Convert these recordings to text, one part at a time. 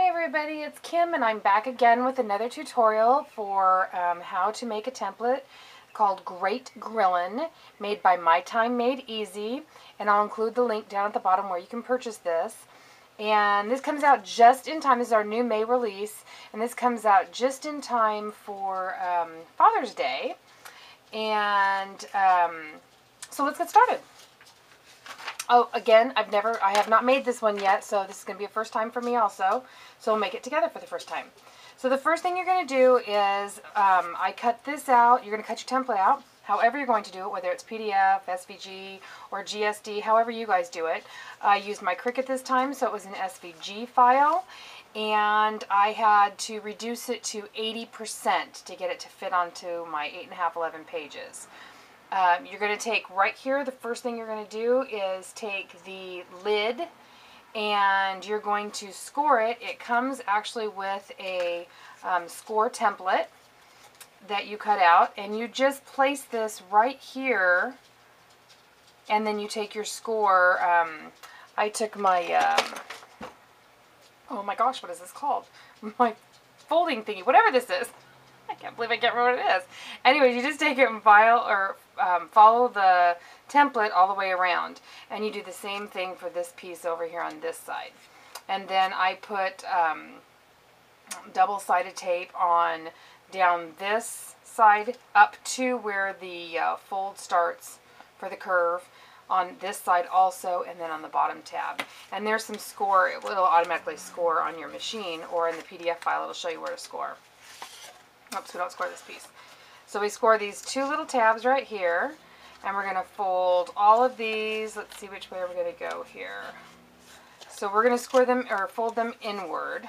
everybody, it's Kim and I'm back again with another tutorial for how to make a template called Great Grillin', made by My Time Made Easy, and I'll include the link down at the bottom where you can purchase this. And this comes out just in time. This is our new May release, and this comes out just in time for Father's Day. And so let's get started. Oh, again, I have not made this one yet, so this is going to be a first time for me also. So we'll make it together for the first time. So the first thing you're going to do is, I cut this out. You're going to cut your template out, however you're going to do it, whether it's PDF, SVG, or GSD, however you guys do it. I used my Cricut this time, so it was an SVG file. And I had to reduce it to 80% to get it to fit onto my 8.5, 11 pages. You're going to take right here, the first thing you're going to do is take the lid and you're going to score it. It comes actually with a score template that you cut out, and you just place this right here and then you take your score. I took my, oh my gosh, what is this called? My folding thingy, whatever this is. I can't believe I can't remember what it is. Anyways, you just take it and follow the template all the way around. And you do the same thing for this piece over here on this side. And then I put double-sided tape on down this side up to where the fold starts for the curve. On this side also, and then on the bottom tab. And there's some score. It will automatically score on your machine, or in the PDF file it'll show you where to score. Oops, we don't score this piece. So we score these two little tabs right here, and we're going to fold all of these. Let's see which way we're going to go here. So we're going to score them, or fold them inward.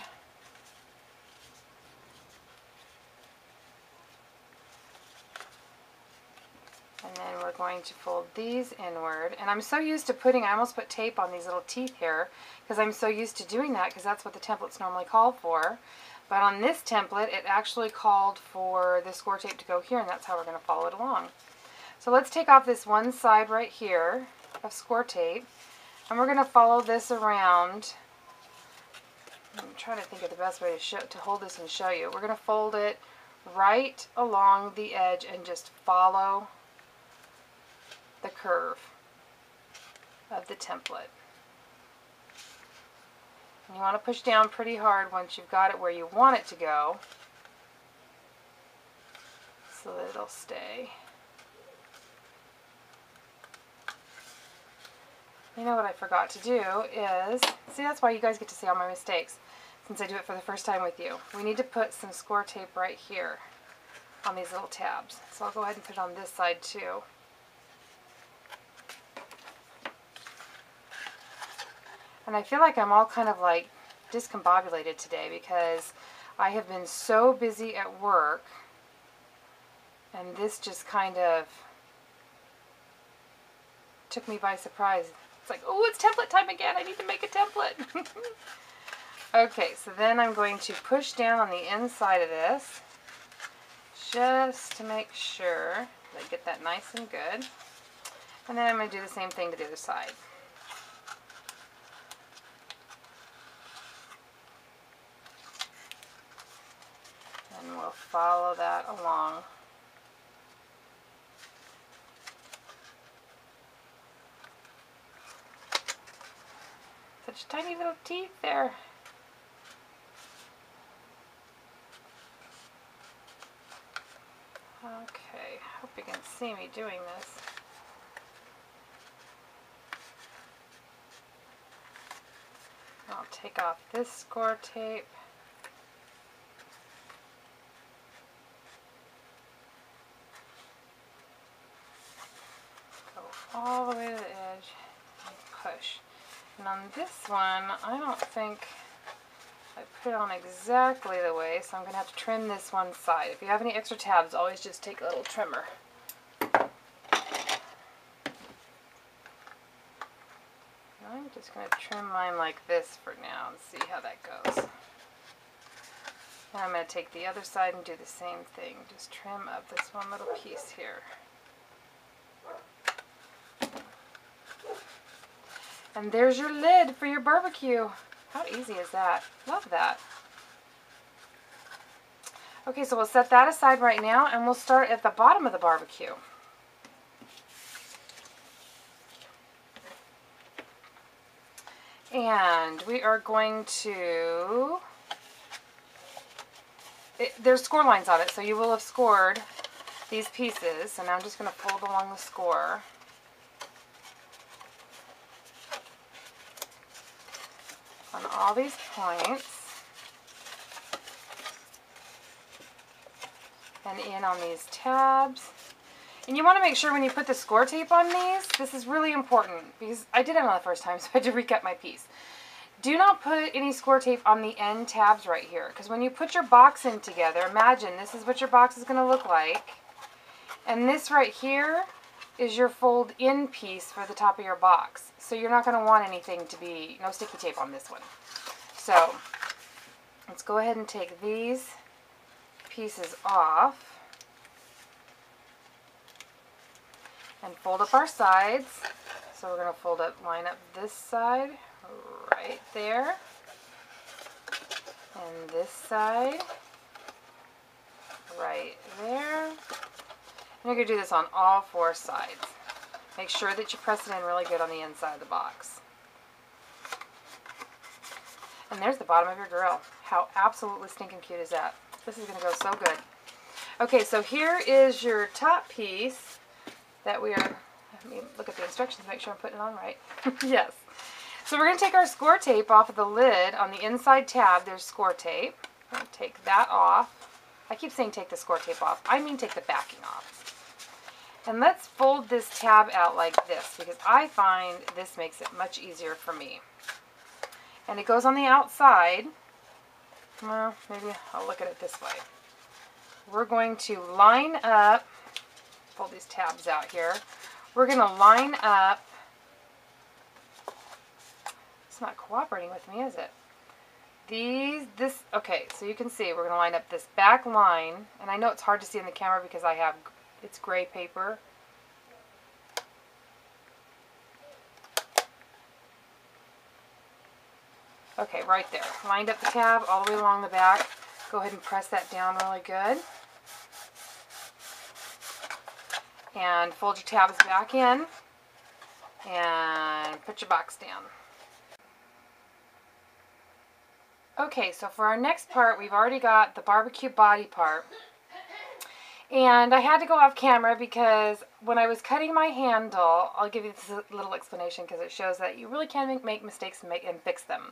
And then we're going to fold these inward. And I'm so used to I almost put tape on these little teeth here, because I'm so used to doing that, because that's what the templates normally call for. But on this template, it actually called for the score tape to go here, and that's how we're going to follow it along. So let's take off this one side right here of score tape, and we're going to follow this around. I'm trying to think of the best way to hold this and show you. We're going to fold it right along the edge and just follow the curve of the template. And you want to push down pretty hard once you've got it where you want it to go, so that it'll stay. You know what I forgot to do is, see, that's why you guys get to see all my mistakes, since I do it for the first time with you. We need to put some score tape right here on these little tabs. So I'll go ahead and put it on this side too. And I feel like I'm all kind of like discombobulated today, because I have been so busy at work, and this just kind of took me by surprise. It's like, oh, it's template time again. I need to make a template. Okay, so then I'm going to push down on the inside of this just to make sure that I get that nice and good. And then I'm going to do the same thing to the other side. And we'll follow that along. Such tiny little teeth there. Okay, hope you can see me doing this. I'll take off this score tape. All the way to the edge and push. And on this one, I don't think I put it on exactly the way, so I'm going to have to trim this one side. If you have any extra tabs, always just take a little trimmer. I'm just going to trim mine like this for now and see how that goes. And I'm going to take the other side and do the same thing. Just trim up this one little piece here. And there's your lid for your barbecue. How easy is that? Love that. Okay, so we'll set that aside right now, and we'll start at the bottom of the barbecue. And we are going to, there's score lines on it, so you will have scored these pieces. So now I'm just going to fold along the score. On all these points. And in on these tabs. And you want to make sure when you put the score tape on these, this is really important because I did it on the first time, so I had to recut my piece. Do not put any score tape on the end tabs right here, because when you put your box in together, imagine this is what your box is going to look like. And this right here is your fold in piece for the top of your box. So you're not going to want anything to be, no sticky tape on this one. So let's go ahead and take these pieces off. And fold up our sides. So we're going to fold up, line up this side right there. And this side right there. And you're going to do this on all four sides. Make sure that you press it in really good on the inside of the box. And there's the bottom of your grill. How absolutely stinking cute is that? This is going to go so good. Okay, so here is your top piece that we are, let me look at the instructions to make sure I'm putting it on right. Yes. So we're going to take our score tape off of the lid. On the inside tab, there's score tape. I'm going to take that off. I keep saying take the score tape off. I mean take the backing off. And let's fold this tab out like this, because I find this makes it much easier for me. And it goes on the outside. Well, maybe I'll look at it this way. We're going to line up, pull these tabs out here. We're going to line up, it's not cooperating with me, is it? Okay, so you can see we're going to line up this back line, and I know it's hard to see in the camera because it's gray paper. Okay, right there. Lined up the tab all the way along the back. Go ahead and press that down really good. And fold your tabs back in. And put your box down. Okay, so for our next part, we've already got the barbecue body part. And I had to go off camera because when I was cutting my handle, I'll give you this little explanation because it shows that you really can make mistakes and fix them.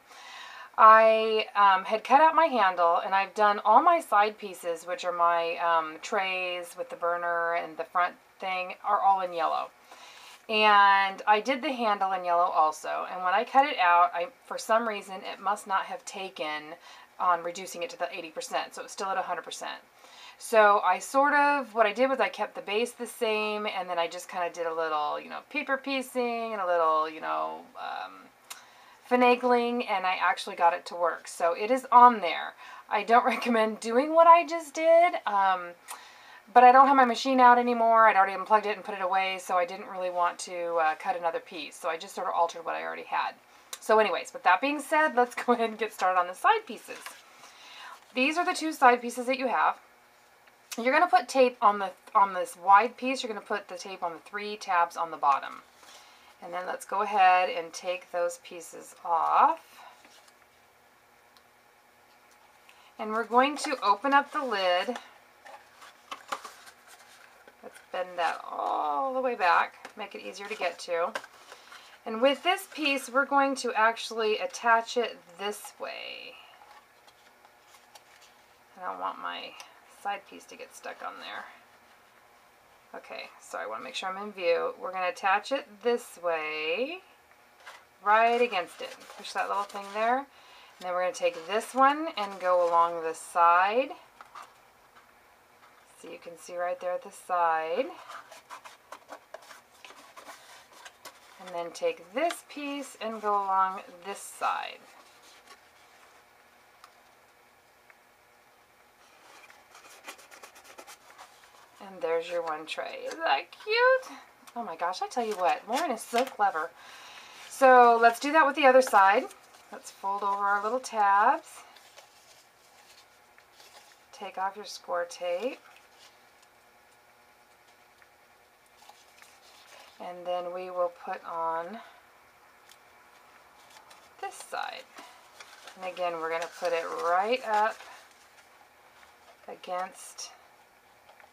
I had cut out my handle, and I've done all my side pieces, which are my trays with the burner and the front thing, are all in yellow. And I did the handle in yellow also, and when I cut it out, for some reason it must not have taken on reducing it to the 80%, so it's still at 100%. So what I did was I kept the base the same, and then I just kind of did a little, paper piecing and a little, finagling, and I actually got it to work. So it is on there. I don't recommend doing what I just did, but I don't have my machine out anymore. I'd already unplugged it and put it away, so I didn't really want to cut another piece. So I just sort of altered what I already had. So anyways, with that being said, let's go ahead and get started on the side pieces. These are the two side pieces that you have. You're going to put tape on this wide piece. You're going to put the tape on the 3 tabs on the bottom. And then let's go ahead and take those pieces off. And we're going to open up the lid. Let's bend that all the way back, make it easier to get to. And with this piece, we're going to actually attach it this way. I don't want my side piece to get stuck on there. Okay, so I want to make sure I'm in view. We're going to attach it this way, right against it. Push that little thing there. And then we're going to take this one and go along the side. So you can see right there at the side. And then take this piece and go along this side. And there's your one tray. Isn't that cute? Oh my gosh, I tell you what, Lauren is so clever. So let's do that with the other side. let's fold over our little tabs. Take off your score tape. And then we will put on this side. And again, we're going to put it right up against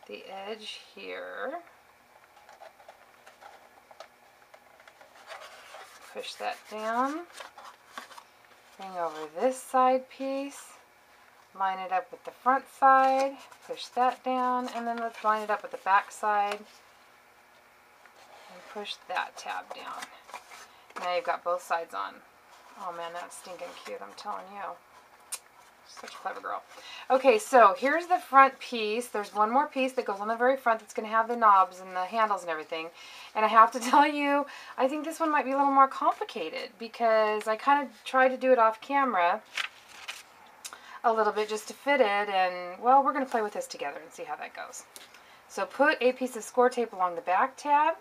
the edge here. Push that down. Bring over this side piece. Line it up with the front side. Push that down. And then let's line it up with the back side. And push that tab down. Now you've got both sides on. Oh man, that's stinking cute, I'm telling you. Such a clever girl. Okay, so here's the front piece. There's one more piece that goes on the very front that's going to have the knobs and the handles and everything. And I have to tell you, I think this one might be a little more complicated because I kind of tried to do it off camera a little bit just to fit it. And, well, we're going to play with this together and see how that goes. So put a piece of score tape along the back tab.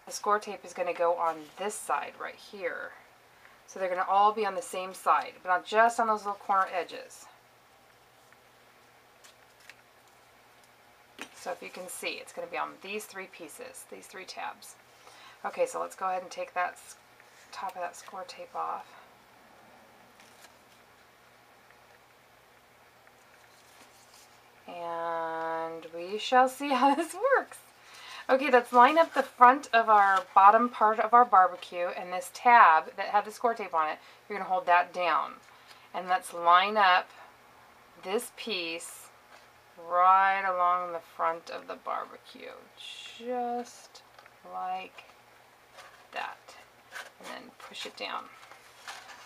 The score tape is going to go on this side right here. So they're going to all be on the same side, but not just on those little corner edges. So if you can see, it's going to be on these three pieces, these three tabs. Okay, so let's go ahead and take that top of that score tape off. And we shall see how this works. Okay, let's line up the front of our bottom part of our barbecue, and this tab that had the score tape on it, you're going to hold that down. And let's line up this piece right along the front of the barbecue, just like that. And then push it down.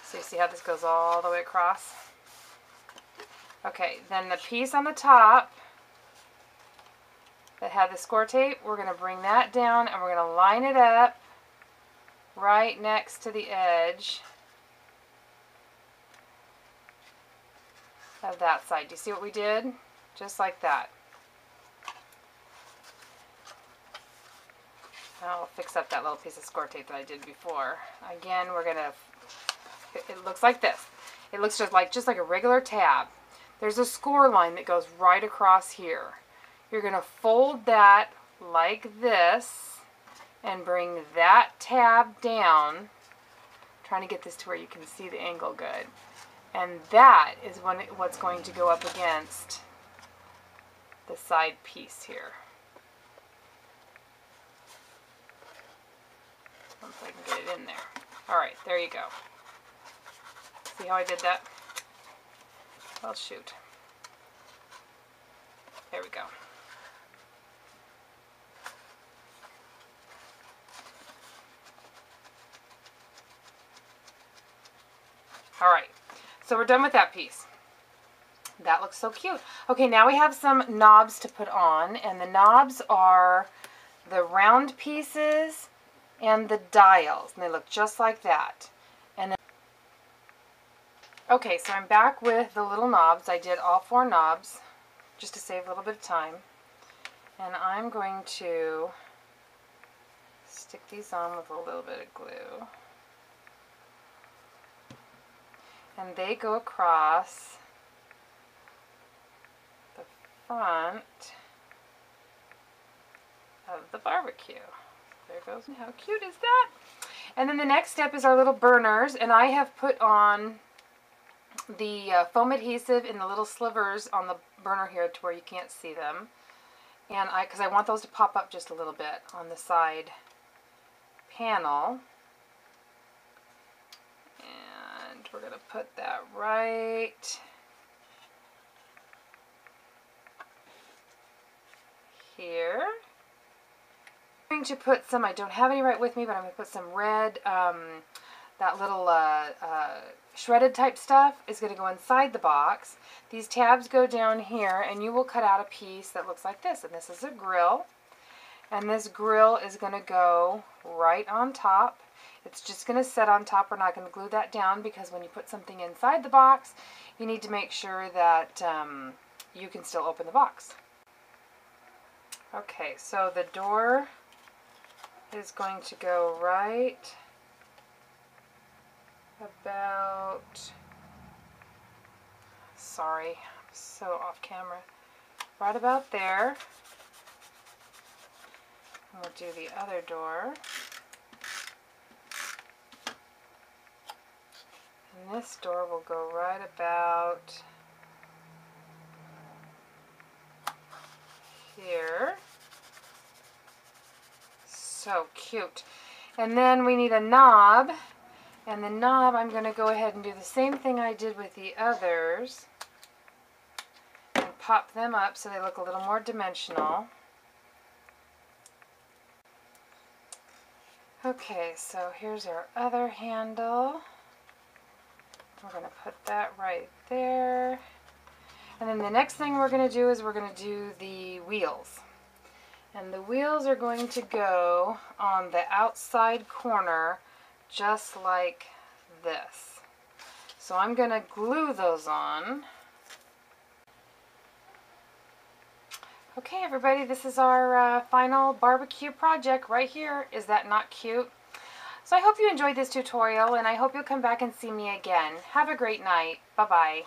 So you see how this goes all the way across? Okay, then the piece on the top that had the score tape, we're going to bring that down and we're going to line it up right next to the edge of that side. Do you see what we did? Just like that. I'll fix up that little piece of score tape that I did before. Again, we're going to, it looks like this. It looks just like a regular tab. There's a score line that goes right across here. You're going to fold that like this and bring that tab down. I'm trying to get this to where you can see the angle good. And that is what's going to go up against the side piece here. Once I can get it in there. Alright, there you go. See how I did that? Well, shoot. There we go. Alright, so we're done with that piece. That looks so cute. Okay, now we have some knobs to put on, and the knobs are the round pieces and the dials, and they look just like that. And then, okay, so I'm back with the little knobs. I did all 4 knobs just to save a little bit of time. And I'm going to stick these on with a little bit of glue. And they go across the front of the barbecue. There goes. How cute is that? And then the next step is our little burners, and I have put on the foam adhesive in the little slivers on the burner here to where you can't see them. And because I want those to pop up just a little bit on the side panel. And we're going to put that right here. I'm going to put some, I don't have any right with me, but I'm going to put some red, that little shredded type stuff is going to go inside the box. These tabs go down here, and you will cut out a piece that looks like this. And this is a grill. And this grill is going to go right on top. It's just going to sit on top. We're not going to glue that down because when you put something inside the box, you need to make sure that you can still open the box. Okay, so the door is going to go right about, sorry, I'm so off camera, right about there. And we'll do the other door. And this door will go right about here. So cute. And then we need a knob. And the knob, I'm going to go ahead and do the same thing I did with the others. And pop them up so they look a little more dimensional. Okay, so here's our other handle. We're going to put that right there. And then the next thing we're going to do is we're going to do the wheels. And the wheels are going to go on the outside corner just like this. So I'm going to glue those on. Okay everybody, this is our final barbecue project right here. Is that not cute? So I hope you enjoyed this tutorial and I hope you'll come back and see me again. Have a great night. Bye-bye.